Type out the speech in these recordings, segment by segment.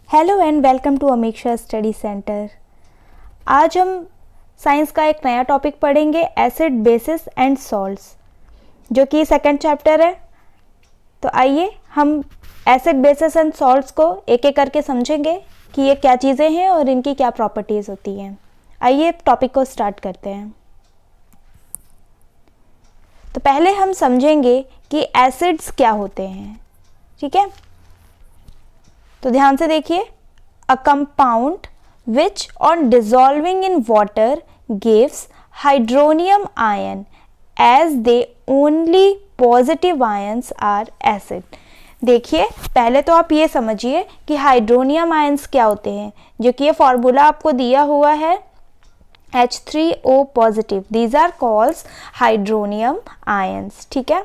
Hello and welcome to Amiksha study centre. आज हम science का एक नया टॉपिक पढ़ेंगे, एसिड बेसिस एंड सॉल्ट्स, जो कि सेकंड चैप्टर है। तो आइए हम एसिड बेसिस एंड सॉल्ट्स को एक एक करके समझेंगे कि ये क्या चीज़ें हैं और इनकी क्या प्रॉपर्टीज़ होती हैं। आइए टॉपिक को स्टार्ट करते हैं। तो पहले हम समझेंगे कि एसिड्स क्या होते हैं, ठीक है। तो ध्यान से देखिए, a compound which on dissolving in water gives hydronium ion as they only positive ions are acid. देखिए, पहले तो आप ये समझिए कि हाइड्रोनियम आयंस क्या होते हैं, जो कि ये फॉर्मूला आपको दिया हुआ है H3O positive. These are calls hydronium ions, ठीक है।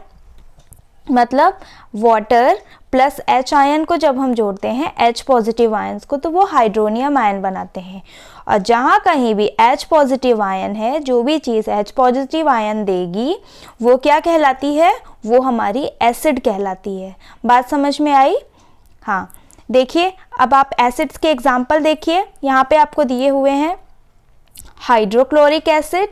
मतलब वाटर प्लस H आयन को जब हम जोड़ते हैं H पॉजिटिव आयंस को, तो वो हाइड्रोनियम आयन बनाते हैं। और जहाँ कहीं भी H पॉजिटिव आयन है, जो भी चीज़ H पॉजिटिव आयन देगी वो क्या कहलाती है, वो हमारी एसिड कहलाती है। बात समझ में आई? हाँ, देखिए अब आप एसिड्स के एग्जाम्पल देखिए, यहाँ पे आपको दिए हुए हैं हाइड्रोक्लोरिक एसिड,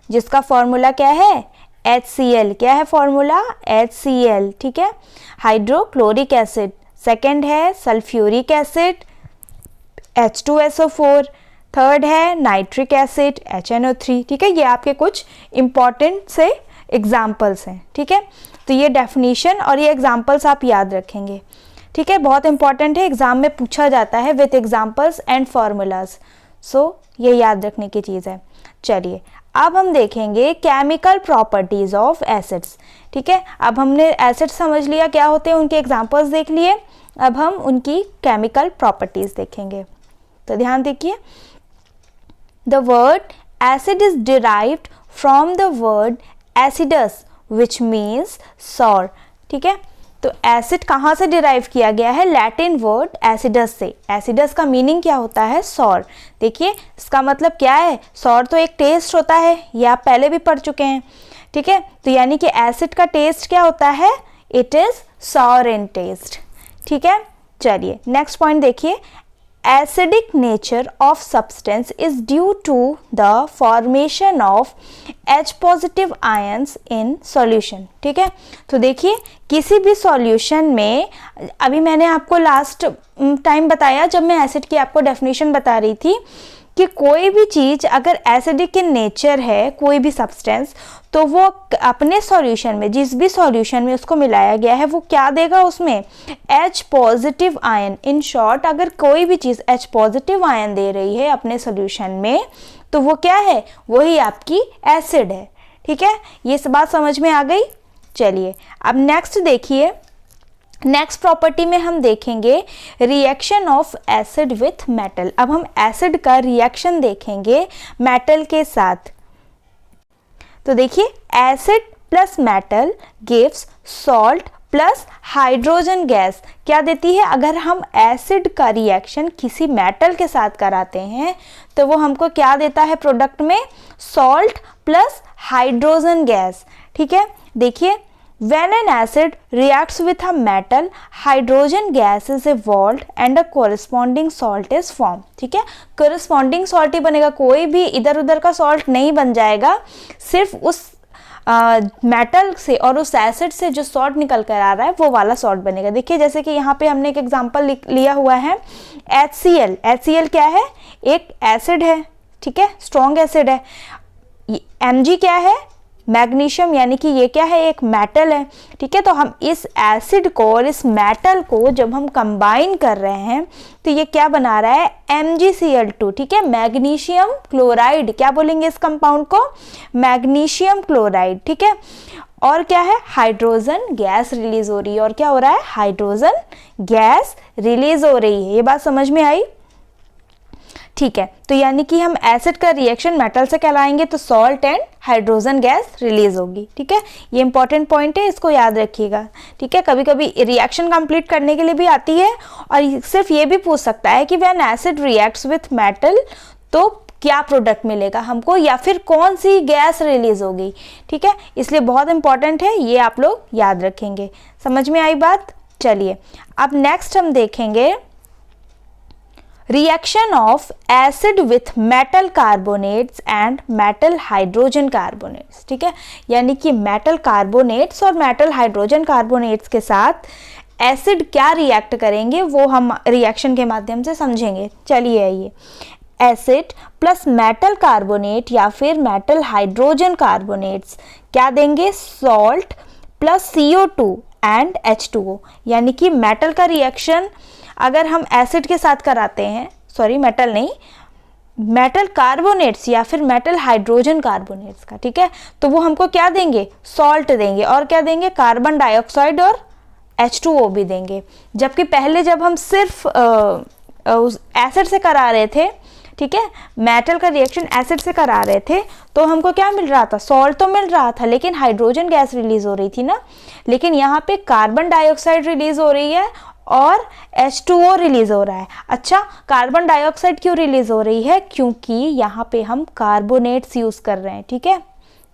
जिसका फॉर्मूला क्या है HCl। क्या है फॉर्मूला? HCl, ठीक है। Hydrochloric acid. सेकंड है सल्फ्यूरिक एसिड H2SO4। थर्ड है नाइट्रिक एसिड HNO3, ठीक है। ये आपके कुछ इंपॉर्टेंट से एग्जाम्पल्स हैं, ठीक है। तो ये डेफिनेशन और ये एग्जाम्पल्स आप याद रखेंगे, ठीक है। बहुत इंपॉर्टेंट है, एग्जाम में पूछा जाता है विथ एग्जाम्पल्स एंड फॉर्मूलाज। सो ये याद रखने की चीज़ है। चलिए अब हम देखेंगे केमिकल प्रॉपर्टीज ऑफ एसिड्स, ठीक है। अब हमने एसिड समझ लिया क्या होते हैं, उनके एग्जांपल्स देख लिए। अब हम उनकी केमिकल प्रॉपर्टीज देखेंगे। तो ध्यान देखिए, the word acid is derived from the word acidus which means sour, ठीक है। तो एसिड कहाँ से डिराइव किया गया है? लैटिन वर्ड एसिडस से। एसिडस का मीनिंग क्या होता है? सॉर। देखिए इसका मतलब क्या है, सॉर तो एक टेस्ट होता है, ये आप पहले भी पढ़ चुके हैं, ठीक है। तो यानी कि एसिड का टेस्ट क्या होता है? It is sour in taste, ठीक है। चलिए नेक्स्ट पॉइंट देखिए, acidic nature of substance is due to the formation of H positive ions in solution, ठीक है। तो देखिए किसी भी सॉल्यूशन में, अभी मैंने आपको लास्ट टाइम बताया जब मैं एसिड की आपको डेफिनेशन बता रही थी कि कोई भी चीज़ अगर एसिडिक इन नेचर है, कोई भी सब्सटेंस, तो वो अपने सॉल्यूशन में, जिस भी सॉल्यूशन में उसको मिलाया गया है, वो क्या देगा उसमें? H positive ion. In short, अगर कोई भी चीज़ H पॉजिटिव आयन दे रही है अपने सॉल्यूशन में, तो वो क्या है? वही आपकी एसिड है, ठीक है। ये सब बात समझ में आ गई? चलिए अब नेक्स्ट देखिए, नेक्स्ट प्रॉपर्टी में हम देखेंगे reaction of acid with metal. अब हम एसिड का रिएक्शन देखेंगे मेटल के साथ। तो देखिए, acid plus metal gives salt plus hydrogen gas. क्या देती है? अगर हम एसिड का रिएक्शन किसी मेटल के साथ कराते हैं तो वो हमको क्या देता है प्रोडक्ट में? सॉल्ट प्लस हाइड्रोजन गैस, ठीक है। देखिए, when an acid reacts with a metal, hydrogen gas is evolved and a corresponding salt is formed, ठीक है। corresponding salt ही बनेगा, कोई भी इधर उधर का salt नहीं बन जाएगा, सिर्फ उस मेटल से और उस एसिड से जो सॉल्ट निकल कर आ रहा है वो वाला सॉल्ट बनेगा। देखिए जैसे कि यहाँ पे हमने एक एग्जांपल लिया हुआ है HCl। HCl क्या है? एक एसिड है, ठीक है, स्ट्रॉन्ग एसिड है। Mg क्या है? मैग्नीशियम, यानी कि ये क्या है? एक मेटल है, ठीक है। तो हम इस एसिड को और इस मेटल को जब हम कंबाइन कर रहे हैं तो ये क्या बना रहा है? MgCl2, ठीक है, मैग्नीशियम क्लोराइड। क्या बोलेंगे इस कंपाउंड को? मैग्नीशियम क्लोराइड, ठीक है। और क्या है? हाइड्रोजन गैस रिलीज हो रही है। और क्या हो रहा है? हाइड्रोजन गैस रिलीज हो रही है। ये बात समझ में आई? ठीक है। तो यानी कि हम एसिड का रिएक्शन मेटल से कराएंगे तो salt and hydrogen gas release होगी, ठीक है। ये इंपॉर्टेंट पॉइंट है, इसको याद रखिएगा, ठीक है। कभी कभी रिएक्शन कंप्लीट करने के लिए भी आती है, और सिर्फ ये भी पूछ सकता है कि when acid reacts with metal तो क्या प्रोडक्ट मिलेगा हमको, या फिर कौन सी गैस रिलीज होगी, ठीक है। इसलिए बहुत इंपॉर्टेंट है, ये आप लोग याद रखेंगे। समझ में आई बात? चलिए अब नेक्स्ट हम देखेंगे reaction of acid with metal carbonates and metal hydrogen carbonates, ठीक है, यानी कि मेटल कार्बोनेट्स और मेटल हाइड्रोजन कार्बोनेट्स के साथ एसिड क्या रिएक्ट करेंगे वो हम रिएक्शन के माध्यम से समझेंगे। चलिए आइए, एसिड प्लस मेटल कार्बोनेट या फिर मेटल हाइड्रोजन कार्बोनेट्स क्या देंगे, salt plus CO2 and H2O, यानी कि मेटल का रिएक्शन अगर हम एसिड के साथ कराते हैं, सॉरी मेटल नहीं, मेटल कार्बोनेट्स या फिर मेटल हाइड्रोजन कार्बोनेट्स का, ठीक है, तो वो हमको क्या देंगे, सॉल्ट देंगे और क्या देंगे, कार्बन डाइऑक्साइड और H2O भी देंगे। जबकि पहले जब हम सिर्फ एसिड से करा रहे थे, ठीक है, मेटल का रिएक्शन एसिड से करा रहे थे, तो हमको क्या मिल रहा था, सॉल्ट तो मिल रहा था लेकिन हाइड्रोजन गैस रिलीज हो रही थी ना, लेकिन यहाँ पे कार्बन डाइऑक्साइड रिलीज हो रही है और H2O रिलीज हो रहा है। अच्छा, कार्बन डाइऑक्साइड क्यों रिलीज हो रही है, क्योंकि यहाँ पे हम कार्बोनेट्स यूज कर रहे हैं, ठीक है,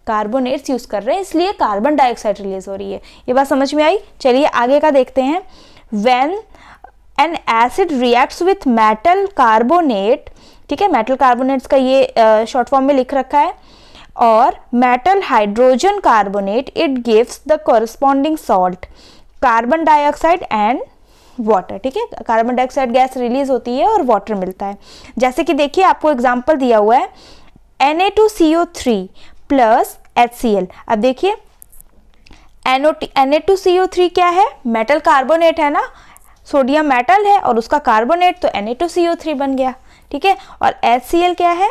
कार्बोनेट्स यूज कर रहे हैं इसलिए कार्बन डाइऑक्साइड रिलीज हो रही है। ये बात समझ में आई। चलिए आगे का देखते हैं। When an acid reacts with metal carbonate, ठीक है, मेटल कार्बोनेट्स का ये शॉर्ट फॉर्म में लिख रखा है, और metal hydrogen carbonate, it gives the corresponding salt, carbon dioxide and water, ठीक है, कार्बन डाइऑक्साइड गैस रिलीज होती है और वाटर मिलता है। जैसे कि देखिए आपको एग्जांपल दिया हुआ है Na2CO3 प्लस HCl। अब देखिए Na2CO3 क्या है, मेटल कार्बोनेट है ना, सोडियम मेटल है और उसका कार्बोनेट, तो Na2CO3 बन गया, ठीक है, और HCl क्या है,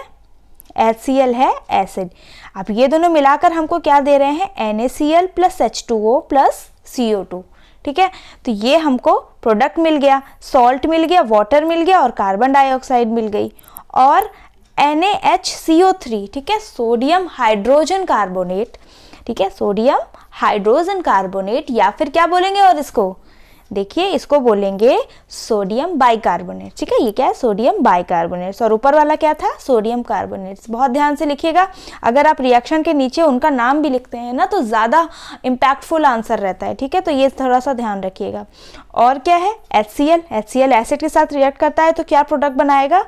HCl है एसिड। अब ये दोनों मिलाकर हमको क्या दे रहे हैं, NaCl plus H2O plus CO2, ठीक है, तो ये हमको प्रोडक्ट मिल गया, सॉल्ट मिल गया, वाटर मिल गया और कार्बन डाइऑक्साइड मिल गई। और NaHCO3, ठीक है, सोडियम हाइड्रोजन कार्बोनेट, ठीक है, सोडियम हाइड्रोजन कार्बोनेट, या फिर क्या बोलेंगे, और इसको देखिए, इसको बोलेंगे सोडियम बाइकार्बोनेट, ठीक है, ये क्या है, सोडियम बाइकार्बोनेट्स, और ऊपर वाला क्या था, सोडियम कार्बोनेट्स। बहुत ध्यान से लिखिएगा, अगर आप रिएक्शन के नीचे उनका नाम भी लिखते हैं ना तो ज़्यादा इम्पैक्टफुल आंसर रहता है, ठीक है, तो ये थोड़ा सा ध्यान रखिएगा। और क्या है, HCl एसिड के साथ रिएक्ट करता है तो क्या प्रोडक्ट बनाएगा,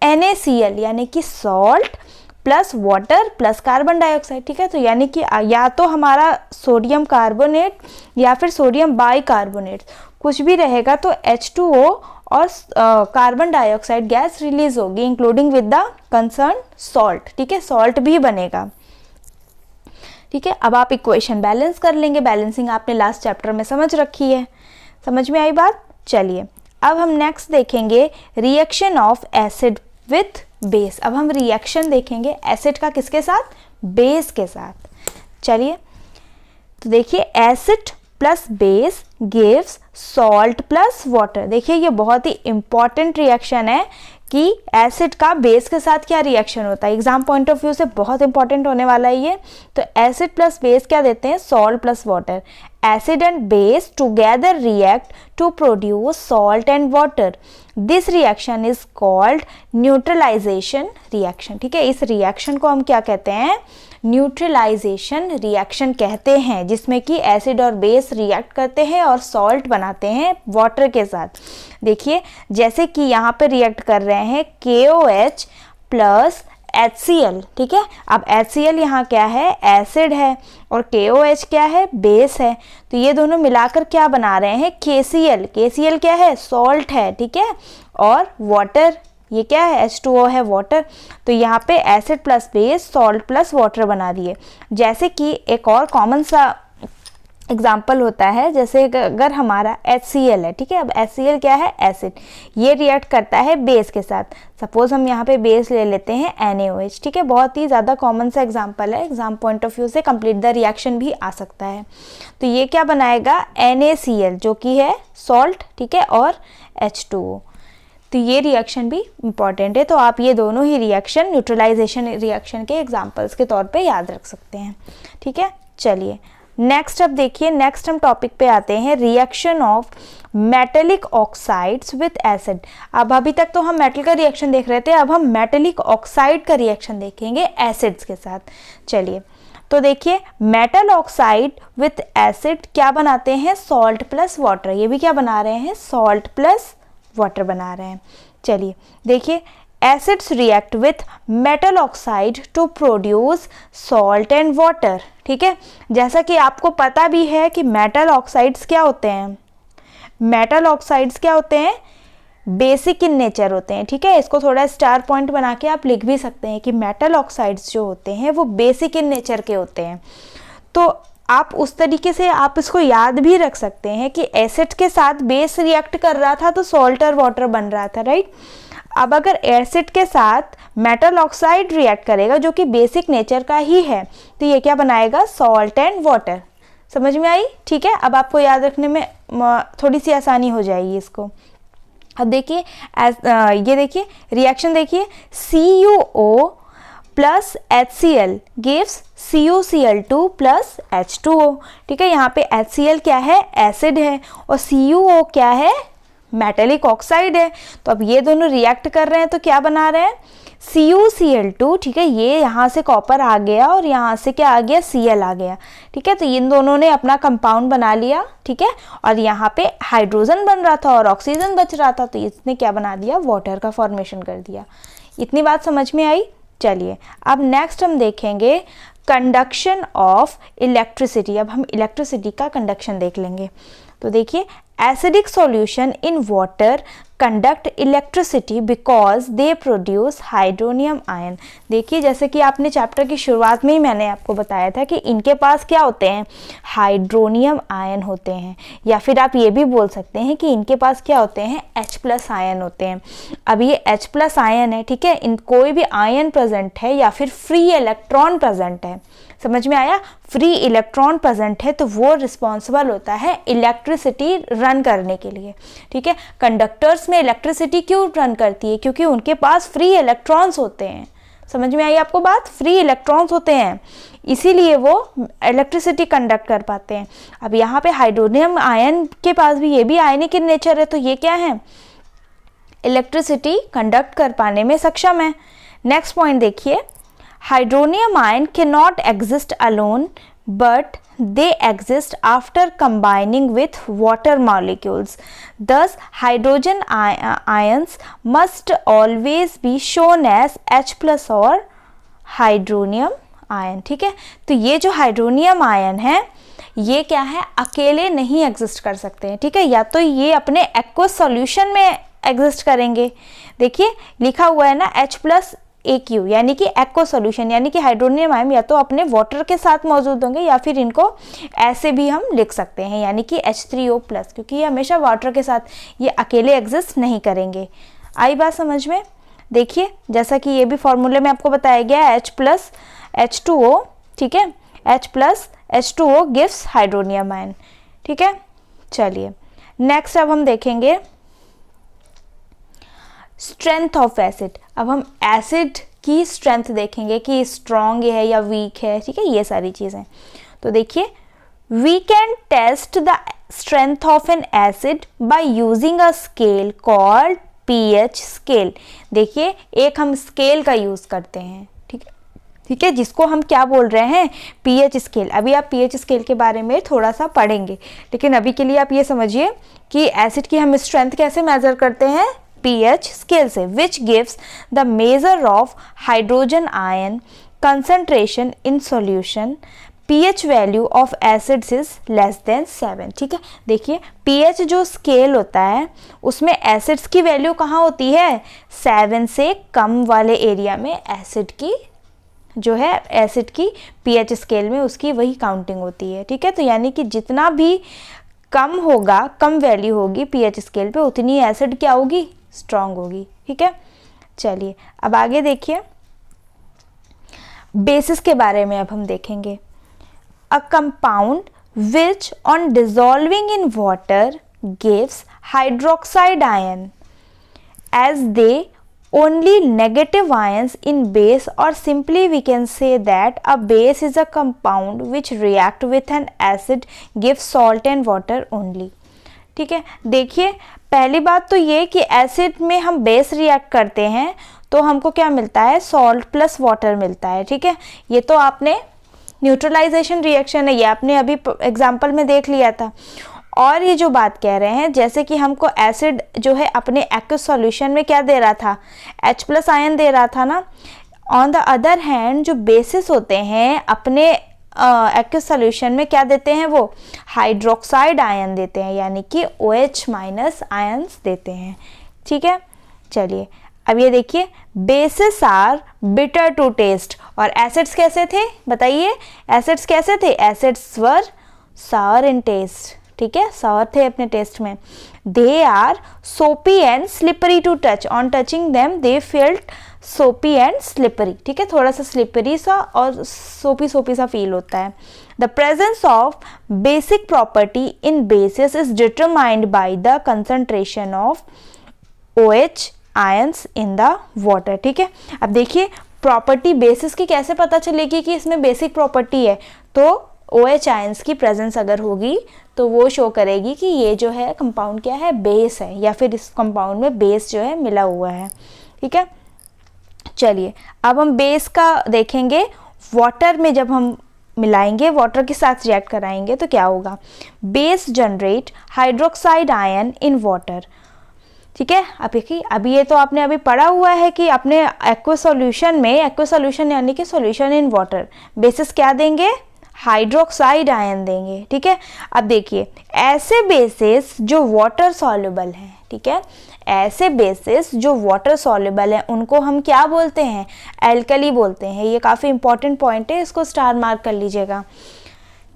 NaCl, यानी कि salt plus water plus carbon dioxide, ठीक है, तो यानी कि या तो हमारा सोडियम कार्बोनेट या फिर सोडियम बाइकार्बोनेट कुछ भी रहेगा, तो H2O और कार्बन डाइऑक्साइड गैस रिलीज होगी including with the concern salt, ठीक है, सॉल्ट भी बनेगा, ठीक है। अब आप इक्वेशन बैलेंस कर लेंगे, बैलेंसिंग आपने लास्ट चैप्टर में समझ रखी है, समझ में आई बात। चलिए अब हम नेक्स्ट देखेंगे reaction of acid with base. अब हम रिएक्शन देखेंगे एसिड का किसके साथ, बेस के साथ। चलिए तो देखिए, acid plus base gives salt plus water. देखिए ये बहुत ही इंपॉर्टेंट रिएक्शन है कि एसिड का बेस के साथ क्या रिएक्शन होता है, एग्जाम पॉइंट ऑफ व्यू से बहुत इंपॉर्टेंट होने वाला है ये। तो एसिड प्लस बेस क्या देते हैं, salt plus water. Acid and base together react to produce salt and water. This reaction is called neutralization reaction, ठीक है, इस रिएक्शन को हम क्या कहते हैं, न्यूट्रलाइजेशन रिएक्शन कहते हैं, जिसमें कि एसिड और बेस रिएक्ट करते हैं और सॉल्ट बनाते हैं वाटर के साथ। देखिए जैसे कि यहाँ पे रिएक्ट कर रहे हैं KOH प्लस HCl, ठीक है। अब HCl यहाँ क्या है, एसिड है, और KOH क्या है, बेस है। तो ये दोनों मिलाकर क्या बना रहे हैं, KCl। KCl क्या है, सॉल्ट है, ठीक है, और वाटर, ये क्या है, H2O है, वाटर। तो यहाँ पे acid plus base salt plus water बना दिए। जैसे कि एक और कॉमन सा एग्जाम्पल होता है, जैसे अगर हमारा HCl है, ठीक है, अब HCl क्या है, एसिड, ये रिएक्ट करता है बेस के साथ। सपोज हम यहाँ पे बेस ले लेते हैं NaOH, ठीक है, बहुत ही ज़्यादा कॉमन सा एग्जाम्पल है, एग्जाम पॉइंट ऑफ व्यू से कंप्लीट द रिएक्शन भी आ सकता है। तो ये क्या बनाएगा, NaCl, जो कि है सॉल्ट, ठीक है, और H2O। तो ये रिएक्शन भी इम्पॉर्टेंट है, तो आप ये दोनों ही रिएक्शन न्यूट्रलाइजेशन रिएक्शन के एग्जाम्पल्स के तौर पे याद रख सकते हैं, ठीक है। चलिए नेक्स्ट अब देखिए, नेक्स्ट हम टॉपिक पे आते हैं, reaction of metallic oxides with acid. अब अभी तक तो हम मेटल का रिएक्शन देख रहे थे, अब हम मेटेलिक ऑक्साइड का रिएक्शन देखेंगे एसिड्स के साथ। चलिए तो देखिए, मेटल ऑक्साइड विथ एसिड क्या बनाते हैं, सॉल्ट प्लस वाटर। ये भी क्या बना रहे हैं, सॉल्ट प्लस वाटर बना रहे हैं, चलिए देखिए, acids react with metal oxide to produce salt and water. ठीक है, जैसा कि आपको पता भी है कि मेटल ऑक्साइड्स क्या होते हैं, मेटल ऑक्साइड्स क्या होते हैं, बेसिक इन नेचर होते हैं। ठीक है, इसको थोड़ा स्टार पॉइंट बना के आप लिख भी सकते हैं कि मेटल ऑक्साइड्स जो होते हैं वो बेसिक इन नेचर के होते हैं। तो आप उस तरीके से आप इसको याद भी रख सकते हैं कि एसिड के साथ बेस रिएक्ट कर रहा था तो सॉल्ट और वाटर बन रहा था, राइट। अब अगर एसिड के साथ मेटल ऑक्साइड रिएक्ट करेगा जो कि बेसिक नेचर का ही है, तो ये क्या बनाएगा, सॉल्ट एंड वाटर। समझ में आई? ठीक है, अब आपको याद रखने में थोड़ी सी आसानी हो जाएगी इसको। अब देखिए ये देखिए रिएक्शन देखिए, CuO plus HCl gives CuCl2 plus H2O। ठीक है, यहाँ पे HCl क्या है, एसिड है, और CuO क्या है, मेटेलिक ऑक्साइड है। तो अब ये दोनों रिएक्ट कर रहे हैं तो क्या बना रहे हैं, CuCl2। ठीक है, ये यहाँ से कॉपर आ गया और यहाँ से क्या आ गया, Cl आ गया। ठीक है, तो इन दोनों ने अपना कंपाउंड बना लिया। ठीक है, और यहाँ पे हाइड्रोजन बन रहा था और ऑक्सीजन बच रहा था, तो इसने क्या बना दिया, वाटर का फॉर्मेशन कर दिया। इतनी बात समझ में आई? चलिए अब नेक्स्ट हम देखेंगे कंडक्शन ऑफ इलेक्ट्रिसिटी। अब हम इलेक्ट्रिसिटी का कंडक्शन देख लेंगे। तो देखिए, acidic solution in water conduct electricity because they produce hydronium ion. देखिए, जैसे कि आपने चैप्टर की शुरुआत में ही मैंने आपको बताया था कि इनके पास क्या होते हैं, हाइड्रोनियम आयन होते हैं, या फिर आप ये भी बोल सकते हैं कि इनके पास क्या होते हैं, H+ आयन होते हैं। अब ये H+ आयन है, ठीक है, इन कोई भी आयन प्रेजेंट है या फिर फ्री इलेक्ट्रॉन प्रेजेंट है, समझ में आया, फ्री इलेक्ट्रॉन प्रेजेंट है तो वो रिस्पॉन्सिबल होता है इलेक्ट्रिसिटी रन करने के लिए। ठीक है, कंडक्टर्स में इलेक्ट्रिसिटी क्यों रन करती है, क्योंकि उनके पास फ्री इलेक्ट्रॉन्स होते हैं। समझ में आई आपको बात, फ्री इलेक्ट्रॉन्स होते हैं, इसीलिए वो इलेक्ट्रिसिटी कंडक्ट कर पाते हैं। अब यहाँ पे हाइड्रोनियम आयन के पास भी ये भी आयनिक इन नेचर है, तो ये क्या है, इलेक्ट्रिसिटी कंडक्ट कर पाने में सक्षम है। नेक्स्ट पॉइंट देखिए, hydronium ion can not exist alone but they exist after combining with water molecules. Thus, hydrogen ions must always be shown as H+ or hydronium ion. ठीक है, तो ये जो हाइड्रोनियम आयन है ये क्या है, अकेले नहीं एग्जिस्ट कर सकते हैं। ठीक है, या तो ये अपने एक्वस सॉल्यूशन में एग्जिस्ट करेंगे। देखिए लिखा हुआ है ना H+AQ, यानी कि एक्व सॉल्यूशन, यानी कि हाइड्रोनियम आयन या तो अपने वाटर के साथ मौजूद होंगे या फिर इनको ऐसे भी हम लिख सकते हैं, यानी कि H3O+, क्योंकि ये हमेशा वाटर के साथ, ये अकेले एग्जिस्ट नहीं करेंगे। आई बात समझ में? देखिए जैसा कि ये भी फॉर्मूले में आपको बताया गया है, H+H2O, ठीक है, H+H2O गिव्स हाइड्रोनियम आयन। ठीक है, चलिए नेक्स्ट अब हम देखेंगे स्ट्रेंथ ऑफ एसिड। अब हम एसिड की स्ट्रेंथ देखेंगे कि स्ट्रॉन्ग है या वीक है। ठीक है, ये सारी चीज़ें। तो देखिए, we can test the strength of an acid by using a scale called pH scale. देखिए, एक हम स्केल का यूज़ करते हैं, ठीक है, जिसको हम क्या बोल रहे हैं, pH स्केल। अभी आप pH स्केल के बारे में थोड़ा सा पढ़ेंगे, लेकिन अभी के लिए आप ये समझिए कि एसिड की हम स्ट्रेंथ कैसे मेजर करते हैं, pH स्केल से, which gives the measure of hydrogen ion concentration in solution. pH value of acids is less than 7. ठीक है, देखिए pH जो स्केल होता है उसमें एसिड्स की वैल्यू कहाँ होती है, 7 से कम वाले एरिया में एसिड की जो है, एसिड की pH स्केल में उसकी वही काउंटिंग होती है। ठीक है, तो यानी कि जितना भी कम होगा, कम वैल्यू होगी pH स्केल पे, उतनी एसिड क्या होगी, स्ट्रॉन्ग होगी। ठीक है, चलिए अब आगे देखिए, बेसिस के बारे में अब हम देखेंगे। A compound which on dissolving in water gives hydroxide ion as they only negative ions in base, or simply we can say that a base is a compound which react with an acid gives salt and water only. ठीक है, देखिए पहली बात तो ये कि acid में हम बेस रिएक्ट करते हैं तो हमको क्या मिलता है, सॉल्ट प्लस वाटर मिलता है। ठीक है, ये तो आपने न्यूट्रलाइजेशन रिएक्शन है, ये आपने अभी एग्जाम्पल में देख लिया था। और ये जो बात कह रहे हैं, जैसे कि हमको एसिड जो है अपने एक्वस सॉल्यूशन में क्या दे रहा था, H+ आयन दे रहा था ना। ऑन द अदर हैंड जो बेसिस होते हैं अपने एक्वस सॉल्यूशन में क्या देते हैं, वो हाइड्रोक्साइड आयन देते हैं, यानी कि OH- आयन्स देते हैं। ठीक है, चलिए अब ये देखिए, bases are bitter to taste, और एसिड्स कैसे थे बताइए, एसिड्स कैसे थे, एसिड्स वर सावर इन टेस्ट। ठीक है, सावर थे अपने टेस्ट में। They are soapy and slippery to touch, on touching them they felt soapy and slippery. ठीक है, थोड़ा सा स्लिपरी सा और सोपी सा फील होता है। The presence of basic property in basis is determined by the concentration of OH ions in the water. ठीक है, अब देखिए प्रॉपर्टी बेसिस की कैसे पता चलेगी कि इसमें बेसिक प्रॉपर्टी है, तो OH आयंस की प्रेजेंस अगर होगी तो वो शो करेगी कि ये जो है कंपाउंड क्या है, बेस है, या फिर इस कंपाउंड में बेस जो है मिला हुआ है। ठीक है, चलिए अब हम बेस का देखेंगे। वाटर में जब हम मिलाएंगे, वाटर के साथ रिएक्ट कराएंगे तो क्या होगा, base generate hydroxide ion in water. ठीक है, अब देखिए अभी ये तो आपने अभी पढ़ा हुआ है कि अपने एक्वस सॉल्यूशन में, एक्वस सॉल्यूशन यानी कि सॉल्यूशन इन वाटर, बेसिस क्या देंगे, हाइड्रोक्साइड आयन देंगे। ठीक है, अब देखिए ऐसे बेसिस जो वाटर सॉल्युबल हैं, ठीक है, ऐसे बेसिस जो वाटर सॉल्युबल हैं उनको हम क्या बोलते हैं, एल्कली बोलते हैं। ये काफ़ी इंपॉर्टेंट पॉइंट है, इसको स्टार मार्क कर लीजिएगा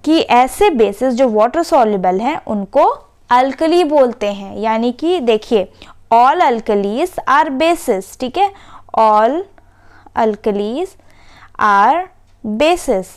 कि ऐसे बेसिस जो वाटर सॉल्युबल हैं उनको अल्कली बोलते हैं। यानी कि देखिए ऑल अल्कलीज आर बेसिस। ठीक है, all alkalis are bases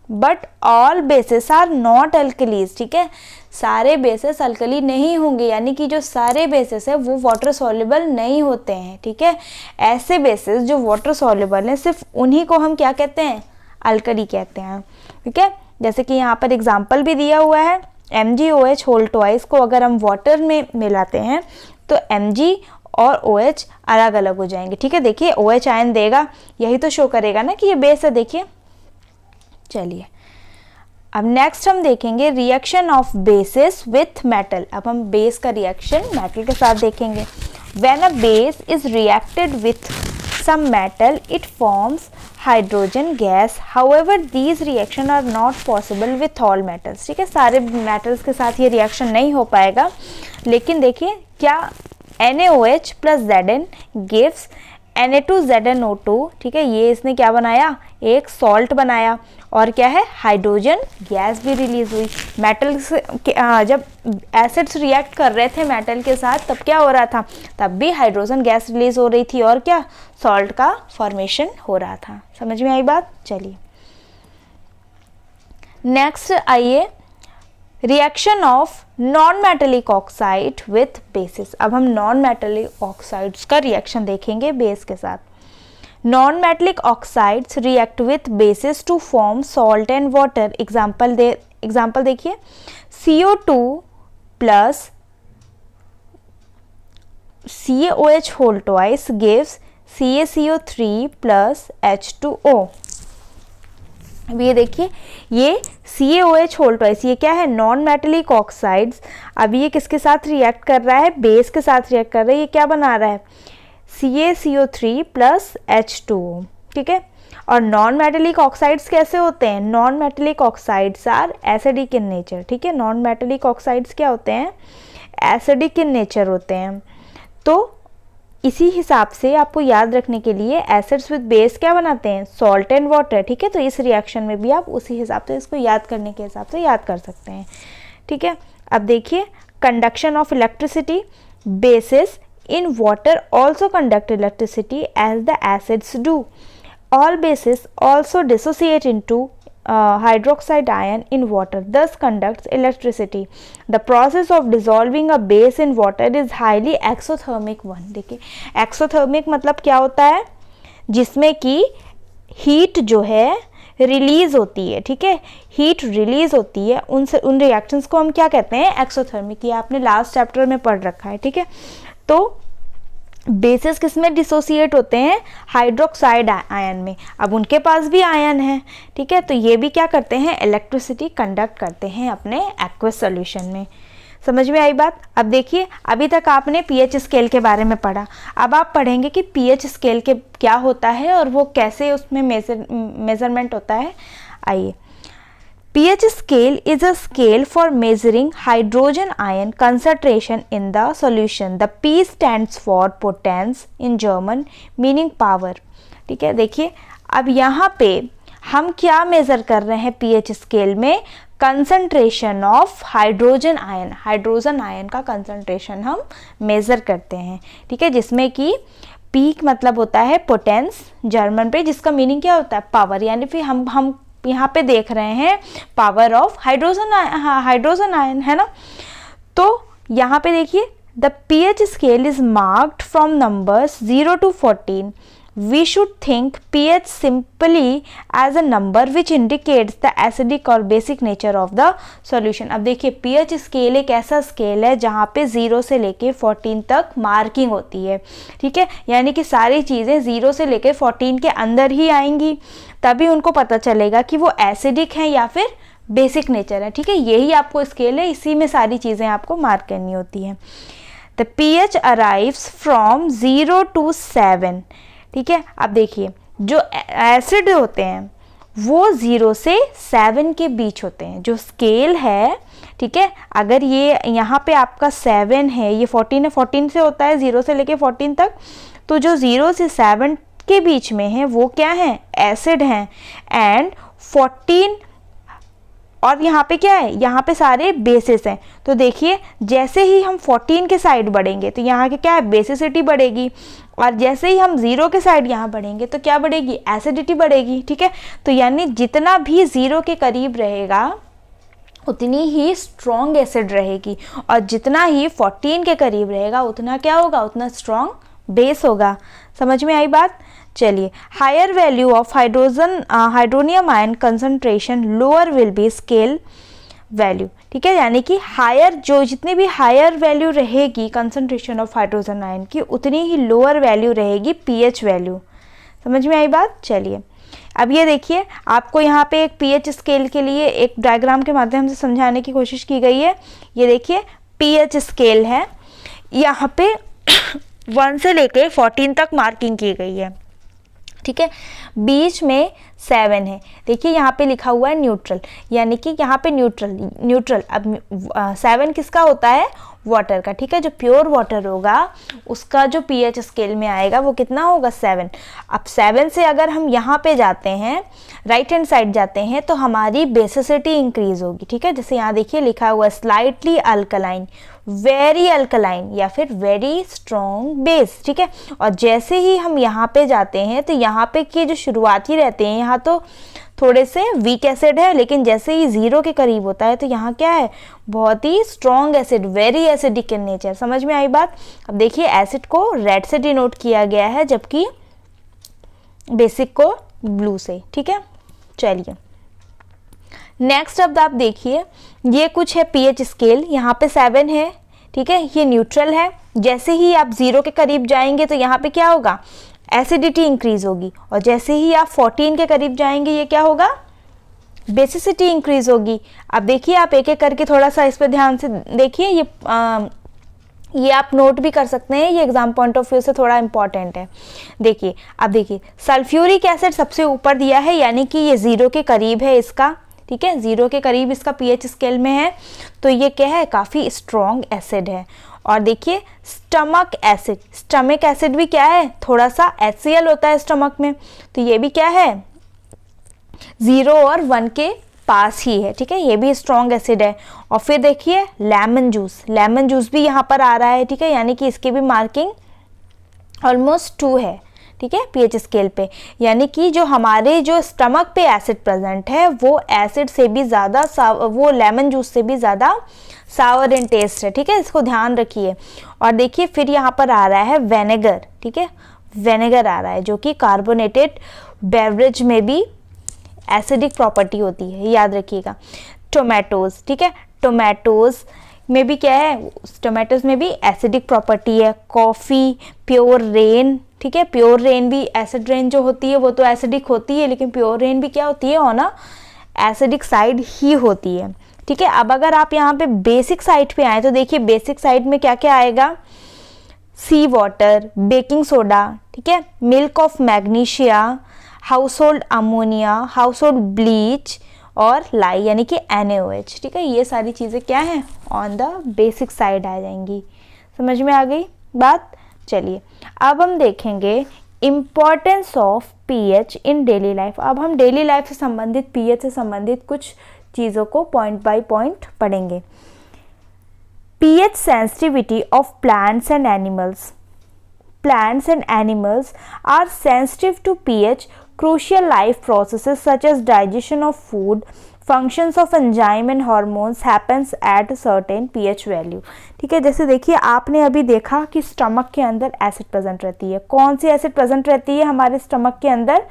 but all bases are not alkalis. ठीक है, सारे बेसिस अल्कली नहीं होंगे, यानी कि जो सारे बेसिस है वो वाटर सॉल्युबल नहीं होते हैं। ठीक है, ऐसे बेसिस जो वाटर सॉल्युबल हैं सिर्फ उन्हीं को हम क्या कहते हैं, अल्कली कहते हैं। ठीक है, जैसे कि यहाँ पर एग्जाम्पल भी दिया हुआ है, MgOH होल ट्वाइस को अगर हम वाटर में मिलाते हैं तो Mg और OH अलग अलग हो जाएंगे। ठीक है, देखिए OH आयन देगा, यही तो शो करेगा ना कि ये बेस है। देखिए, चलिए अब नेक्स्ट हम देखेंगे reaction of bases with metal. अब हम बेस का रिएक्शन मेटल के साथ देखेंगे। When a base is reacted with some metal it forms hydrogen gas, however these reaction are not possible with all metals. ठीक है, सारे मेटल्स के साथ ये रिएक्शन नहीं हो पाएगा, लेकिन देखिए क्या NaOH plus Zn gives Na2ZnO2। ठीक है, ये इसने क्या बनाया, एक सॉल्ट बनाया, और क्या है, हाइड्रोजन गैस भी रिलीज हुई। मेटल से जब एसिड्स रिएक्ट कर रहे थे मेटल के साथ तब क्या हो रहा था, तब भी हाइड्रोजन गैस रिलीज हो रही थी और क्या, सॉल्ट का फॉर्मेशन हो रहा था। समझ में आई बात। चलिए नेक्स्ट आइए, reaction of non metallic oxide with bases. अब हम नॉन मेटेलिक ऑक्साइड्स का रिएक्शन देखेंगे बेस के साथ। Non metallic oxides react with bases to form salt and water. Example देखिए, CO2 plus CaOH whole twice gives CaCO3 plus H2O। अब ये देखिए, ये CaOH होल ट्वाइस, ये क्या है, नॉन मेटेलिक ऑक्साइड्स। अब ये किसके साथ रिएक्ट कर रहा है, बेस के साथ रिएक्ट कर रहा है। ये क्या बना रहा है, CaCO3 प्लस H2O। ठीक है, और नॉन मेटेलिक ऑक्साइड्स कैसे होते हैं, non metallic oxides are acidic in nature. ठीक है, नॉन मेटेलिक ऑक्साइड्स क्या होते हैं, एसिडिक इन नेचर होते हैं। तो इसी हिसाब से आपको याद रखने के लिए एसिड्स विद बेस क्या बनाते हैं, सॉल्ट एंड वाटर। ठीक है, तो इस रिएक्शन में भी आप उसी हिसाब से इसको याद करने के हिसाब से याद कर सकते हैं। ठीक है, अब देखिए conduction of electricity, basis in water also conduct electricity as the acids do. All bases also dissociate into hydroxide ion in water, thus conducts electricity. The process of dissolving a base in water is highly exothermic one. देखिए exothermic मतलब क्या होता है, जिसमें कि heat जो है release होती है। ठीक है, हीट रिलीज होती है, उन रिएक्शंस को हम क्या कहते हैं, एक्सोथर्मिक। ये आपने लास्ट चैप्टर में पढ़ रखा है। ठीक है, तो बेसिस किस में डिसोसिएट होते हैं, हाइड्रोक्साइड आयन में। अब उनके पास भी आयन है। ठीक है, तो ये भी क्या करते हैं, इलेक्ट्रिसिटी कंडक्ट करते हैं अपने एक्वस सॉल्यूशन में। समझ में आई बात। अब देखिए, अभी तक आपने पीएच स्केल के बारे में पढ़ा, अब आप पढ़ेंगे कि पीएच स्केल के क्या होता है और वो कैसे उसमें मेजरमेंट होता है। आइए, pH scale is a scale for measuring hydrogen ion concentration in the solution. The P stands for potence in German, meaning power. ठीक है, देखिए अब यहाँ पे हम क्या मेज़र कर रहे हैं pH स्केल में, concentration of hydrogen ion, hydrogen ion का कंसंट्रेशन हम मेज़र करते हैं। ठीक है, जिसमें कि पी मतलब होता है पोटेंस जर्मन पे, जिसका मीनिंग क्या होता है, पावर, यानी फिर हम यहाँ पे देख रहे हैं पावर ऑफ हाइड्रोजन आयन, है ना। तो यहाँ पे देखिए, the pH scale is marked from numbers 0 to 14. We should think pH simply as a number which indicates the acidic or basic nature of the solution. अब देखिए, pH स्केल एक ऐसा स्केल है जहाँ पे 0 से लेके 14 तक मार्किंग होती है। ठीक है, यानी कि सारी चीज़ें 0 से लेके 14 के अंदर ही आएंगी, तभी उनको पता चलेगा कि वो एसिडिक है या फिर बेसिक नेचर है। ठीक है, यही आपको स्केल है, इसी में सारी चीज़ें आपको मार्क करनी होती हैं। The pH arrives from 0 to 7। ठीक है, अब देखिए, जो एसिड होते हैं वो 0 से 7 के बीच होते हैं। जो स्केल है, ठीक है, अगर ये यहाँ पे आपका 7 है, ये 14 है, 14 से होता है 0 से लेके 14 तक, तो जो 0 से 7 के बीच में है वो क्या है, एसिड हैं। एंड 14 और यहाँ पे क्या है, यहाँ पे सारे बेसिस हैं। तो देखिए, जैसे ही हम 14 के साइड बढ़ेंगे तो यहाँ के क्या है, बेसिसिटी बढ़ेगी, और जैसे ही हम 0 के साइड यहाँ बढ़ेंगे तो क्या बढ़ेगी, एसिडिटी बढ़ेगी। ठीक है, तो यानी जितना भी 0 के करीब रहेगा उतनी ही स्ट्रॉन्ग एसिड रहेगी, और जितना ही 14 के करीब रहेगा उतना क्या होगा, उतना स्ट्रॉन्ग बेस होगा। समझ में आई बात। चलिए, higher value of hydronium ion concentration lower will be scale value. ठीक है, यानी कि हायर, जो जितनी भी हायर वैल्यू रहेगी कंसंट्रेशन ऑफ हाइड्रोजन आयन की, उतनी ही लोअर वैल्यू रहेगी पीएच वैल्यू। समझ में आई बात। चलिए, अब ये देखिए, आपको यहाँ पे एक पीएच स्केल के लिए एक डायग्राम के माध्यम से समझाने की कोशिश की गई है। ये देखिए, पीएच स्केल है, यहाँ पे 1 से लेके 14 तक मार्किंग की गई है। ठीक है, बीच में 7 है। देखिए, यहाँ पे लिखा हुआ है न्यूट्रल, यानी कि यहाँ पे न्यूट्रल। अब 7 किसका होता है, वाटर का। ठीक है, जो प्योर वाटर होगा उसका जो पीएच स्केल में आएगा वो कितना होगा, 7। अब 7 से अगर हम यहाँ पे जाते हैं, राइट हैंड साइड जाते हैं, तो हमारी बेसिसिटी इंक्रीज होगी। ठीक है, जैसे यहाँ देखिए लिखा हुआ स्लाइटली अल्कलाइन, वेरी अल्कलाइन, या फिर वेरी स्ट्रॉन्ग बेस। ठीक है, और जैसे ही हम यहाँ पे जाते हैं तो यहाँ पे की जो शुरुआती रहते हैं, यहाँ तो थोड़े से वीक एसिड है, लेकिन जैसे ही 0 के करीब होता है तो यहाँ क्या है, बहुत ही strong acid, very acidic in nature. समझ में आई बात। अब देखिए, एसिड को रेड से डिनोट किया गया है, जबकि बेसिक को ब्लू से। ठीक है, चलिए नेक्स्ट अब आप देखिए, ये कुछ है पीएच स्केल, यहाँ पे 7 है। ठीक है, ये न्यूट्रल है। जैसे ही आप 0 के करीब जाएंगे तो यहाँ पे क्या होगा, एसिडिटी इंक्रीज होगी, और जैसे ही आप 14 के करीब जाएंगे ये क्या होगा, बेसिसिटी इंक्रीज होगी। अब देखिए, आप एक एक करके थोड़ा सा इस पे ध्यान से देखिए, ये आप नोट भी कर सकते हैं, ये एग्जाम पॉइंट ऑफ व्यू से थोड़ा इंपॉर्टेंट है। देखिए, अब देखिए, सल्फ्यूरिक एसिड सबसे ऊपर दिया है, यानी कि ये 0 के करीब है इसका। ठीक है, 0 के करीब इसका पीएच स्केल में है, तो ये क्या है, काफ़ी स्ट्रॉन्ग एसिड है। और देखिए, स्टमक एसिड भी क्या है, थोड़ा सा HCl होता है स्टमक में, तो ये भी क्या है, 0 और 1 के पास ही है। ठीक है, ये भी स्ट्रॉन्ग एसिड है। और फिर देखिए, लेमन जूस भी यहाँ पर आ रहा है। ठीक है, यानी कि इसकी भी मार्किंग ऑलमोस्ट 2 है। ठीक है, पीएच स्केल पे, यानी कि जो हमारे जो स्टमक पे एसिड प्रेजेंट है वो एसिड से भी ज़्यादा, वो लेमन जूस से भी ज़्यादा सावर इन टेस्ट है। ठीक है, इसको ध्यान रखिए। और देखिए, फिर यहाँ पर आ रहा है विनेगर। ठीक है, विनेगर आ रहा है, जो कि कार्बोनेटेड बेवरेज में भी एसिडिक प्रॉपर्टी होती है, याद रखिएगा। टोमेटोज, ठीक है, टोमेटोज में भी क्या है, टोमेटोज में भी एसिडिक प्रॉपर्टी है। कॉफ़ी, प्योर रेन, ठीक है, प्योर रेन भी, एसिड रेन जो होती है वो तो एसिडिक होती है, लेकिन प्योर रेन भी क्या होती है, ऑन अ एसिडिक साइड ही होती है। ठीक है। अब अगर आप यहाँ पे बेसिक साइड पे आए तो देखिए बेसिक साइड में क्या क्या आएगा, सी वाटर, बेकिंग सोडा, ठीक है, milk of magnesia, house hold ammonia, house hold bleach और लाई यानी कि NaOH, ठीक है। ये सारी चीज़ें क्या हैं, ऑन द बेसिक साइड आ जाएंगी। समझ में आ गई बात। चलिए अब हम देखेंगे importance of pH in daily life. अब हम डेली लाइफ से संबंधित, पीएच से संबंधित कुछ चीज़ों को पॉइंट बाय पॉइंट पढ़ेंगे। pH sensitivity of plants and animals. Plants and animals are sensitive to pH. Crucial life processes such as digestion of food, functions of enzyme and hormones happens at a certain pH value. ठीक है, जैसे देखिए आपने अभी देखा कि stomach के अंदर एसिड प्रेजेंट रहती है। कौन सी एसिड प्रेजेंट रहती है हमारे स्टमक के अंदर,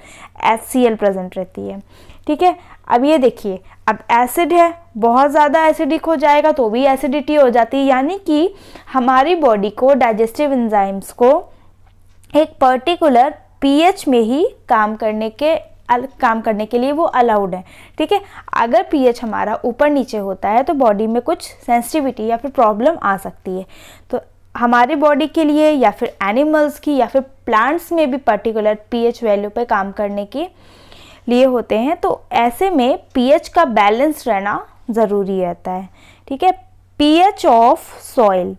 HCl प्रेजेंट रहती है। ठीक है, अब ये देखिए, अब एसिड है, बहुत ज़्यादा एसिडिक हो जाएगा तो भी एसिडिटी हो जाती है, यानी कि हमारी बॉडी को, डाइजेस्टिव एंजाइम्स को एक पर्टिकुलर पीएच में ही काम करने के लिए वो अलाउड है। ठीक है, अगर पीएच हमारा ऊपर नीचे होता है तो बॉडी में कुछ सेंसिटिविटी या फिर प्रॉब्लम आ सकती है। तो हमारी बॉडी के लिए या फिर एनिमल्स की या फिर प्लांट्स में भी पर्टिकुलर पीएच वैल्यू पे काम करने के लिए होते हैं। तो ऐसे में पीएच का बैलेंस रहना ज़रूरी रहता है। ठीक है, pH of soil,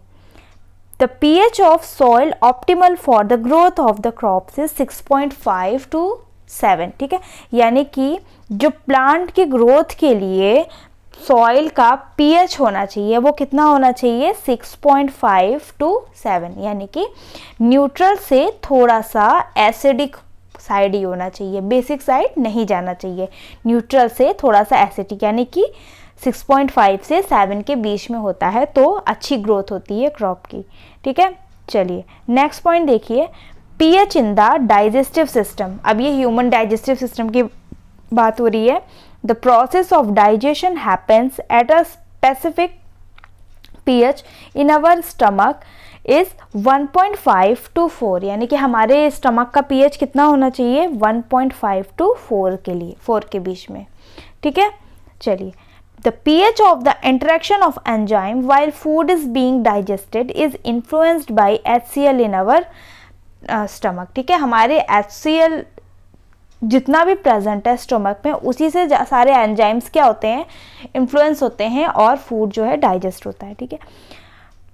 the pH of soil optimal for the growth of the crops is 6.5 to 7। ठीक है, यानी कि जो प्लांट की ग्रोथ के लिए सॉइल का पीएच होना चाहिए वो कितना होना चाहिए, 6.5 to 7, यानी कि न्यूट्रल से थोड़ा सा एसिडिक साइड ही होना चाहिए, बेसिक साइड नहीं जाना चाहिए, न्यूट्रल से थोड़ा सा एसिडिक, यानी कि 6.5 से 7 के बीच में होता है तो अच्छी ग्रोथ होती है क्रॉप की। ठीक है, चलिए नेक्स्ट पॉइंट देखिए, pH in the digestive system. अब ये ह्यूमन डाइजेस्टिव सिस्टम की बात हो रही है। The process of digestion happens at a specific pH in our stomach is 1.5 to 4, यानी कि हमारे स्टमक का पीएच कितना होना चाहिए, 1.5 to 4 के लिए, 4 के बीच में। ठीक है, चलिए, the pH of the interaction of enzyme while food is being digested is influenced by HCl in our stomach। ठीक है, हमारे HCl जितना भी प्रेजेंट है स्टमक में उसी से सारे एंजाइम्स क्या होते हैं, इन्फ्लुएंस होते हैं और फूड जो है डाइजेस्ट होता है। ठीक है,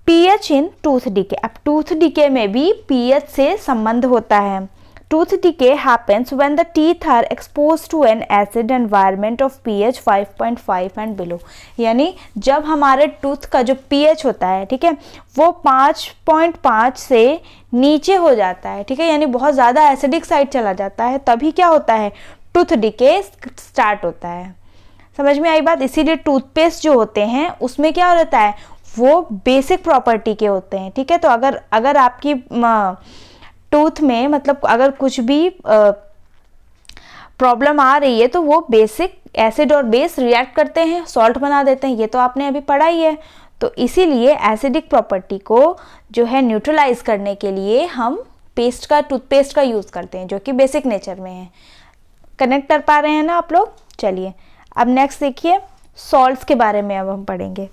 पीएच इन टूथ डीके। अब टूथ डीके में भी पीएच से संबंध होता है। Tooth decay happens when the teeth are exposed to an acid environment of pH 5.5 and below। यानी जब हमारे टूथ का जो pH होता है, ठीक है, वो 5.5 से नीचे हो जाता है। ठीक है, यानी बहुत ज़्यादा एसिडिक साइड चला जाता है, तभी क्या होता है, टूथ डिके स्टार्ट होता है। समझ में आई बात। इसीलिए टूथपेस्ट जो होते हैं उसमें क्या रहता है, वो बेसिक प्रॉपर्टी के होते हैं। ठीक है, तो अगर आपकी टूथ में मतलब अगर कुछ भी प्रॉब्लम आ रही है तो वो बेसिक एसिड और बेस रिएक्ट करते हैं, सॉल्ट बना देते हैं, ये तो आपने अभी पढ़ा ही है। तो इसीलिए एसिडिक प्रॉपर्टी को जो है न्यूट्रलाइज करने के लिए हम टूथपेस्ट का यूज़ करते हैं जो कि बेसिक नेचर में है। कनेक्ट कर पा रहे हैं ना आप लोग। चलिए अब नेक्स्ट देखिए, सॉल्ट्स के बारे में अब हम पढ़ेंगे।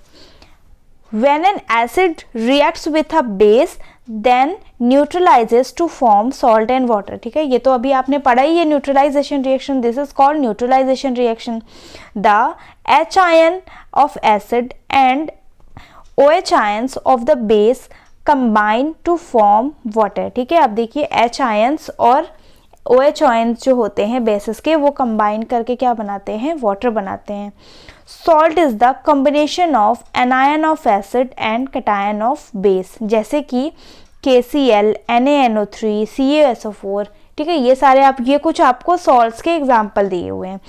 When an acid reacts with a base then neutralizes to form salt and water। ठीक है, ये तो अभी आपने पढ़ा ही है, neutralization reaction, this is called neutralization reaction. The H ion of acid and OH ions of the base combine to form water। ठीक है, अब देखिए H ions और OH ions जो होते हैं बेसिस के, वो कंबाइन करके क्या बनाते हैं, वाटर बनाते हैं। Salt is the combination of anion of acid and cation of base, जैसे कि KCl, NaNO3, CaSO4। ठीक है, ये सारे ये कुछ आपको सॉल्ट्स के एग्जाम्पल दिए हुए हैं।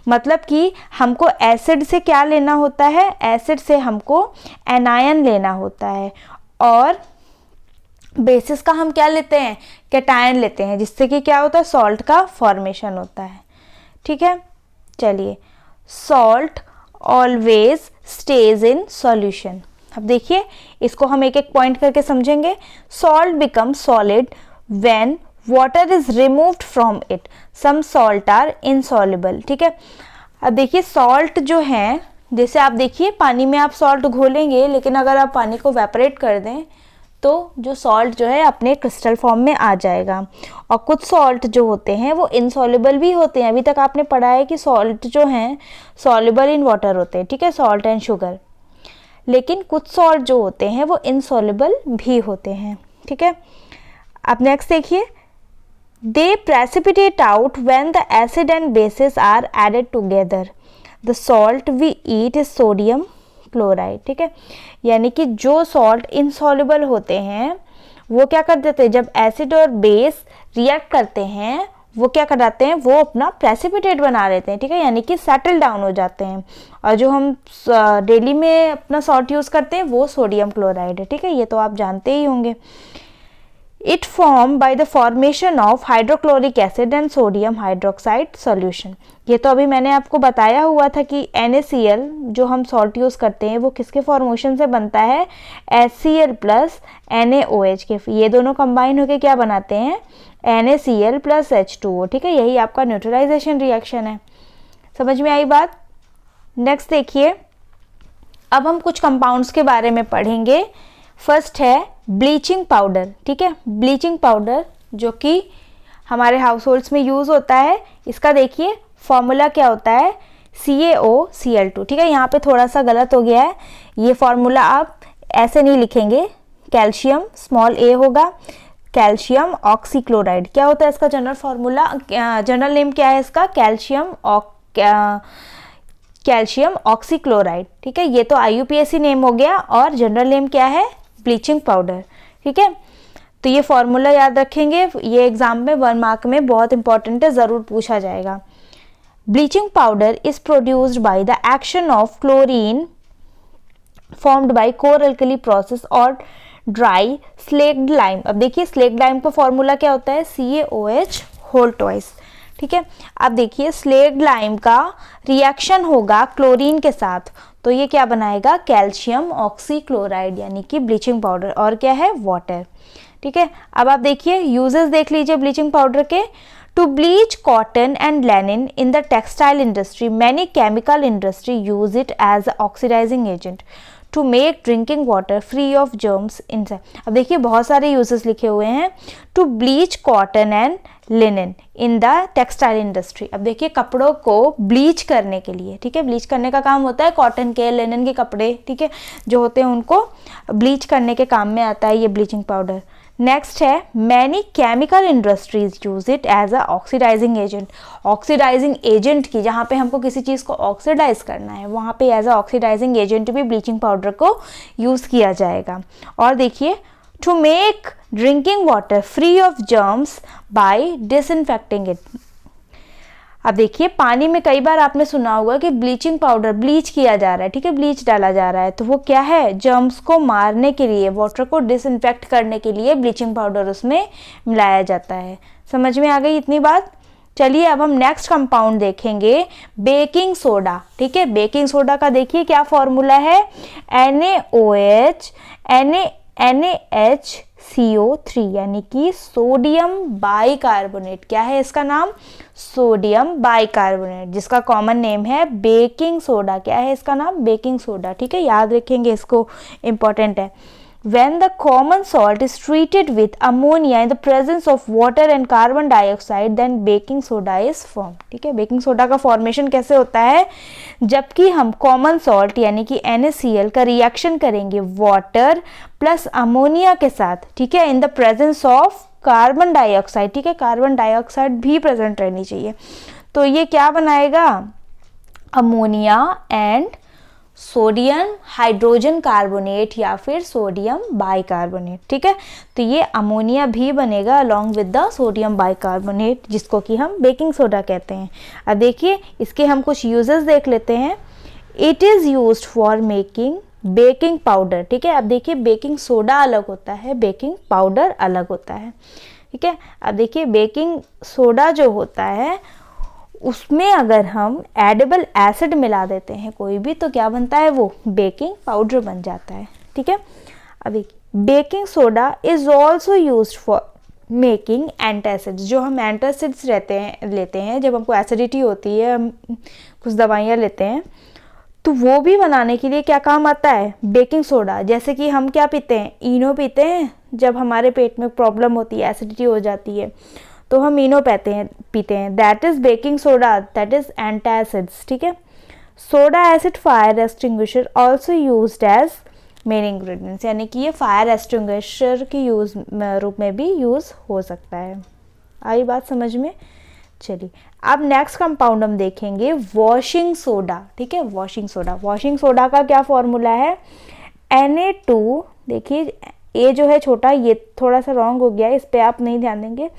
मतलब कि हमको एसिड से क्या लेना होता है, एसिड से हमको एनायन लेना होता है और बेसिस का हम क्या लेते हैं, कैटायन लेते हैं, जिससे कि क्या होता है, सॉल्ट का फॉर्मेशन होता है। ठीक है, चलिए, salt always stays in solution. अब देखिए इसको हम एक एक पॉइंट करके समझेंगे। Salt become solid when water is removed from it, some salt are insoluble. ठीक है, अब देखिए सॉल्ट जो है, जैसे आप देखिए पानी में आप सॉल्ट घोलेंगे, लेकिन अगर आप पानी को वेपरेट कर दें तो जो सॉल्ट जो है अपने क्रिस्टल फॉर्म में आ जाएगा। और कुछ सॉल्ट जो होते हैं वो इनसॉल्युबल भी होते हैं। अभी तक आपने पढ़ा है कि सॉल्ट जो हैं सॉल्युबल इन वाटर होते हैं, ठीक है, सॉल्ट एंड शुगर। लेकिन कुछ सॉल्ट जो होते हैं वो इनसॉल्युबल भी होते हैं, ठीक है। अब नेक्स्ट देखिए, they precipitate out when the acid and basis are added together. The salt we eat is sodium chloride, ठीक है। यानी कि जो सॉल्ट इनसॉल्युबल होते हैं वो क्या कर देते हैं, जब एसिड और बेस रिएक्ट करते हैं वो क्या कराते हैं, वो अपना प्रेसिपिटेट बना लेते हैं, ठीक है, यानी कि सेटल डाउन हो जाते हैं। और जो हम डेली में अपना सॉल्ट यूज़ करते हैं वो सोडियम क्लोराइड है, ठीक है, ये तो आप जानते ही होंगे। It form by the formation of hydrochloric acid and sodium hydroxide solution. ये तो अभी मैंने आपको बताया हुआ था कि NaCl जो हम सॉल्ट यूज़ करते हैं वो किसके फॉर्मेशन से बनता है, HCl प्लस NaOH के। ये दोनों कंबाइन होकर क्या बनाते हैं, NaCl प्लस H2O, ठीक है, यही आपका न्यूट्रलाइजेशन रिएक्शन है। समझ में आई बात। नेक्स्ट देखिए, अब हम कुछ कंपाउंड्स के बारे में पढ़ेंगे। फर्स्ट है ब्लीचिंग पाउडर, ठीक है, ब्लीचिंग पाउडर जो कि हमारे हाउस होल्ड्स में यूज़ होता है। इसका देखिए फॉर्मूला क्या होता है, CaOCl2, ठीक है। यहाँ पे थोड़ा सा गलत हो गया है, ये फॉर्मूला आप ऐसे नहीं लिखेंगे, कैल्शियम स्मॉल a होगा, कैल्शियम ऑक्सीक्लोराइड। क्या होता है इसका जनरल फॉर्मूला, जनरल नेम क्या है इसका, कैल्शियम ऑक्सीक्लोराइड, ठीक है। ये तो IUPAC नेम हो गया और जनरल नेम क्या है, ब्लीचिंग पाउडर, ठीक है। तो ये फॉर्मूला याद रखेंगे, ये एग्जाम में 1 मार्क में बहुत इंपॉर्टेंट है, ज़रूर पूछा जाएगा। Bleaching powder is produced by the action of chlorine formed by core alkali process और ड्राई स्लेक्ड लाइम। अब देखिए स्लेक्ड लाइम का फॉर्मूला क्या होता है, CaOH होल ट्वाइस, ठीक है। अब देखिए स्लेक्ड लाइम का रिएक्शन होगा क्लोरीन के साथ, तो ये क्या बनाएगा, कैल्शियम ऑक्सीक्लोराइड यानी कि ब्लीचिंग पाउडर, और क्या है, वाटर, ठीक है। अब आप देखिए यूजेस देख लीजिए ब्लीचिंग पाउडर के। To bleach cotton and linen in the textile industry, many chemical industry use it as oxidizing agent to make drinking water free of germs inside. अब देखिए बहुत सारे यूजेस लिखे हुए हैं। To bleach cotton and linen in the textile industry. अब देखिए कपड़ों को ब्लीच करने के लिए, ठीक है, ब्लीच करने का काम होता है कॉटन के, लिनन के कपड़े, ठीक है, जो होते हैं उनको ब्लीच करने के काम में आता है ये ब्लीचिंग पाउडर। नेक्स्ट है many chemical industries use it as a oxidizing agent. Oxidizing agent की, जहाँ पे हमको किसी चीज़ को ऑक्सीडाइज करना है वहाँ पे एज अ ऑक्सीडाइजिंग एजेंट भी ब्लीचिंग पाउडर को यूज़ किया जाएगा। और देखिए to make drinking water free of germs by disinfecting it. अब देखिए पानी में कई बार आपने सुना होगा कि ब्लीचिंग पाउडर ब्लीच किया जा रहा है, ठीक है, ब्लीच डाला जा रहा है, तो वो क्या है, जर्म्स को मारने के लिए, वाटर को डिसइंफेक्ट करने के लिए ब्लीचिंग पाउडर उसमें मिलाया जाता है। समझ में आ गई इतनी बात। चलिए अब हम नेक्स्ट कंपाउंड देखेंगे, बेकिंग सोडा, ठीक है। बेकिंग सोडा का देखिए क्या फॉर्मूला है, NaOH NaHCO3 यानी कि सोडियम बाइकार्बोनेट। क्या है इसका नाम, सोडियम बाइकार्बोनेट, जिसका कॉमन नेम है बेकिंग सोडा। क्या है इसका नाम, बेकिंग सोडा, ठीक है, याद रखेंगे इसको, इंपॉर्टेंट है। When the common salt is treated with ammonia in the presence of water and carbon dioxide, then baking soda is formed, ठीक है। बेकिंग सोडा का फॉर्मेशन कैसे होता है, जबकि हम कॉमन सॉल्ट यानी कि NaCl का रिएक्शन करेंगे वाटर प्लस अमोनिया के साथ, ठीक है, in the presence of carbon dioxide, ठीक है, कार्बन डाइऑक्साइड भी प्रेजेंट रहनी चाहिए। तो ये क्या बनाएगा, ammonia and sodium hydrogen carbonate या फिर सोडियम बाइकार्बोनेट, ठीक है। तो ये अमोनिया भी बनेगा along with the sodium bicarbonate, जिसको कि हम बेकिंग सोडा कहते हैं। अब देखिए इसके हम कुछ यूजेस देख लेते हैं। It is used for making baking powder, ठीक है। अब देखिए बेकिंग सोडा अलग होता है, बेकिंग पाउडर अलग होता है, ठीक है। अब देखिए बेकिंग सोडा जो होता है उसमें अगर हम एडिबल एसिड मिला देते हैं कोई भी, तो क्या बनता है, वो बेकिंग पाउडर बन जाता है, ठीक है। अब देखिए baking soda is also used for making antacids. जो हम एंटासिड्स लेते हैं जब हमको एसिडिटी होती है, हम कुछ दवाइयाँ लेते हैं, तो वो भी बनाने के लिए क्या काम आता है, बेकिंग सोडा। जैसे कि हम क्या पीते हैं, इनो पीते हैं, जब हमारे पेट में प्रॉब्लम होती है, एसिडिटी हो जाती है, तो हम इनो पीते हैं, that is baking soda, that is antacids, ठीक है। Soda acid fire extinguisher also used as main ingredients, यानी कि ये फायर एक्सटिंग्विशर के रूप में भी यूज हो सकता है। आई बात समझ में? चलिए अब नेक्स्ट कंपाउंड हम देखेंगे वॉशिंग सोडा, ठीक है। वॉशिंग सोडा का क्या फॉर्मूला है, Na2, देखिए ए जो है छोटा, ये थोड़ा सा रॉन्ग हो गया है, इस पे आप नहीं ध्यान देंगे,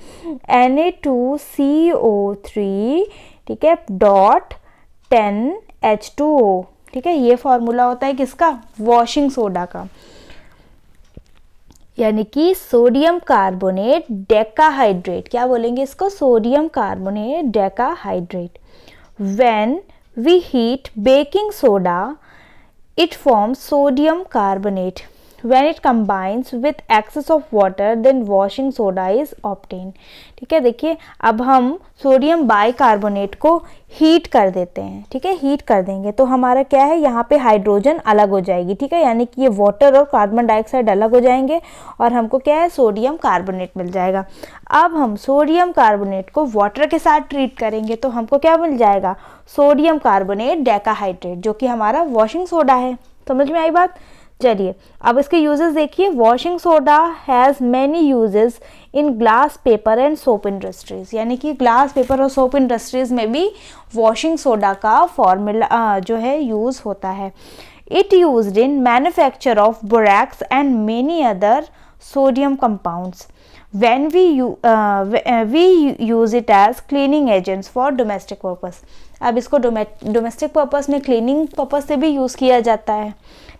Na2CO3, ठीक है, डॉट 10H2O, ठीक है। ये फॉर्मूला होता है किसका, वॉशिंग सोडा का, यानी कि सोडियम कार्बोनेट डेकाहाइड्रेट, क्या बोलेंगे इसको, sodium carbonate decahydrate. When we heat baking soda it forms sodium carbonate. When it combines with excess of water, then washing soda is obtained. ठीक है, देखिए अब हम सोडियम बाइकार्बोनेट को हीट कर देते हैं, ठीक है, हीट कर देंगे तो हमारा क्या है, यहाँ पे हाइड्रोजन अलग हो जाएगी, ठीक है, यानी कि ये वाटर और कार्बन डाइऑक्साइड अलग हो जाएंगे और हमको क्या है, सोडियम कार्बोनेट मिल जाएगा। अब हम सोडियम कार्बोनेट को वाटर के साथ ट्रीट करेंगे तो हमको क्या मिल जाएगा, सोडियम कार्बोनेट डेकाहाइड्रेट, जो कि हमारा वॉशिंग सोडा है। समझ में आई बात? चलिए अब इसके यूजेस देखिए। Washing soda has many uses in glass paper and soap industries, यानी कि ग्लास पेपर और सोप इंडस्ट्रीज में भी वॉशिंग सोडा का फॉर्मूला जो है यूज़ होता है। It used in manufacture of borax and many other sodium compounds. When we use it as cleaning agents for domestic purpose। अब इसको डोमेस्टिक पर्पस में क्लीनिंग पर्पस से भी यूज़ किया जाता है,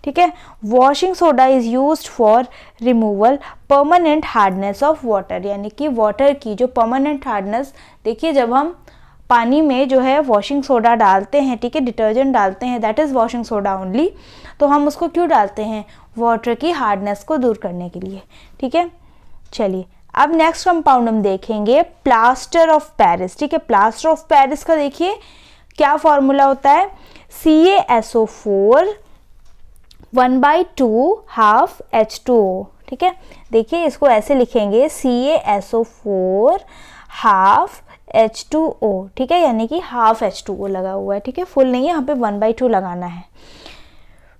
ठीक है। Washing soda is used for removal permanent hardness of water, यानी कि वाटर की जो परमानेंट हार्डनेस, देखिए जब हम पानी में जो है वॉशिंग सोडा डालते हैं, ठीक है, डिटर्जेंट डालते हैं, that is washing soda only, तो हम उसको क्यों डालते हैं, वाटर की हार्डनेस को दूर करने के लिए, ठीक है। चलिए अब नेक्स्ट कंपाउंड हम देखेंगे प्लास्टर ऑफ पेरिस, ठीक है। प्लास्टर ऑफ पेरिस का देखिए क्या फॉर्मूला होता है, CaSO4 1/2 half H2O, ठीक है। देखिए इसको ऐसे लिखेंगे CaSO4 half H2O, ठीक है, यानी कि हाफ H2O लगा हुआ है, ठीक है, फुल नहीं है, यहाँ पे 1/2 लगाना है।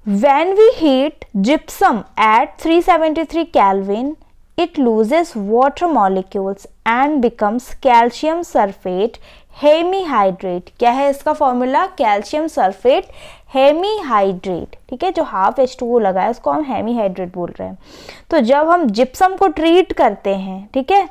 When we heat gypsum at 373 Kelvin, it loses water molecules and becomes calcium sulfate hemihydrate. क्या है इसका फॉर्मूला, कैल्शियम सल्फेट हेमीहाइड्रेट, ठीक है, जो हाफ H2O लगा है उसको हम हेमीहाइड्रेट बोल रहे हैं। तो जब हम जिप्सम को ट्रीट करते हैं, ठीक है,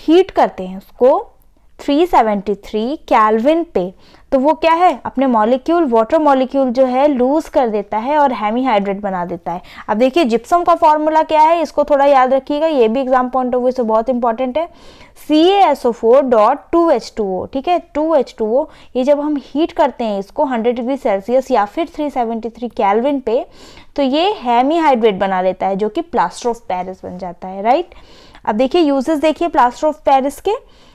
हीट करते हैं उसको 373 केल्विन पे, तो वो क्या है, अपने मॉलिक्यूल, वाटर मॉलिक्यूल जो है लूज कर देता है और हेमीहाइड्रेट बना देता है। अब देखिए जिप्सम का फॉर्मूला क्या है, इसको थोड़ा याद रखिएगा, ये भी एग्जाम पॉइंट ऑफ व्यू से बहुत इंपॉर्टेंट है, CaSO4.2H2O, ठीक है, 2H2O। ये जब हम हीट करते हैं इसको 100 डिग्री सेल्सियस या फिर 373 केल्विन पे, तो ये हेमीहाइड्रेट बना लेता है, जो कि प्लास्टर ऑफ पेरिस बन जाता है, राइट। अब देखिए यूजेस देखिए प्लास्टर ऑफ पेरिस के।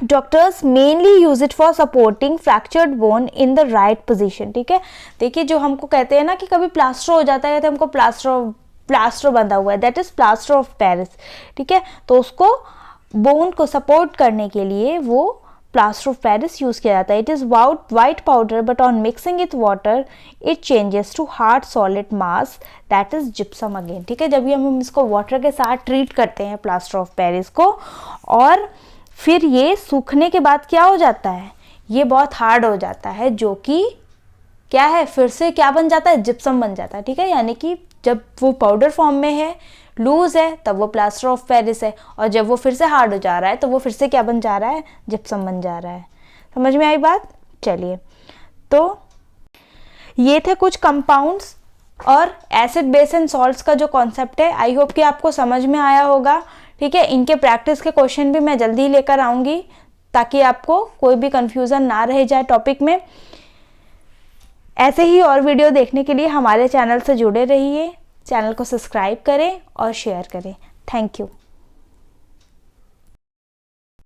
Doctors mainly use it for supporting fractured bone in the right position, ठीक है। देखिए जो हमको कहते हैं ना कि कभी प्लास्टर हो जाता है तो हमको प्लास्टर बंधा हुआ है, that is plaster of Paris, ठीक है। तो उसको बोन को सपोर्ट करने के लिए वो प्लास्टर ऑफ पेरिस यूज किया जाता है। It is white powder but on mixing with water it changes to hard solid mass, that is gypsum again, ठीक है। जब हम इसको वाटर के साथ ट्रीट करते हैं प्लास्टर ऑफ पेरिस को, और फिर ये सूखने के बाद क्या हो जाता है, ये बहुत हार्ड हो जाता है, जो कि क्या है, फिर से क्या बन जाता है, जिप्सम बन जाता है, ठीक है। यानी कि जब वो पाउडर फॉर्म में है, लूज है, तब वो प्लास्टर ऑफ पेरिस है, और जब वो फिर से हार्ड हो जा रहा है तो वो फिर से क्या बन जा रहा है, जिप्सम बन जा रहा है। समझ में आई बात? चलिए तो ये थे कुछ कंपाउंड्स और एसिड बेस एंड सॉल्ट्स का जो कॉन्सेप्ट है। आई होप कि आपको समझ में आया होगा, ठीक है। इनके प्रैक्टिस के क्वेश्चन भी मैं जल्दी लेकर आऊँगी ताकि आपको कोई भी कंफ्यूजन ना रह जाए टॉपिक में। ऐसे ही और वीडियो देखने के लिए हमारे चैनल से जुड़े रहिए, चैनल को सब्सक्राइब करें और शेयर करें। Thank you.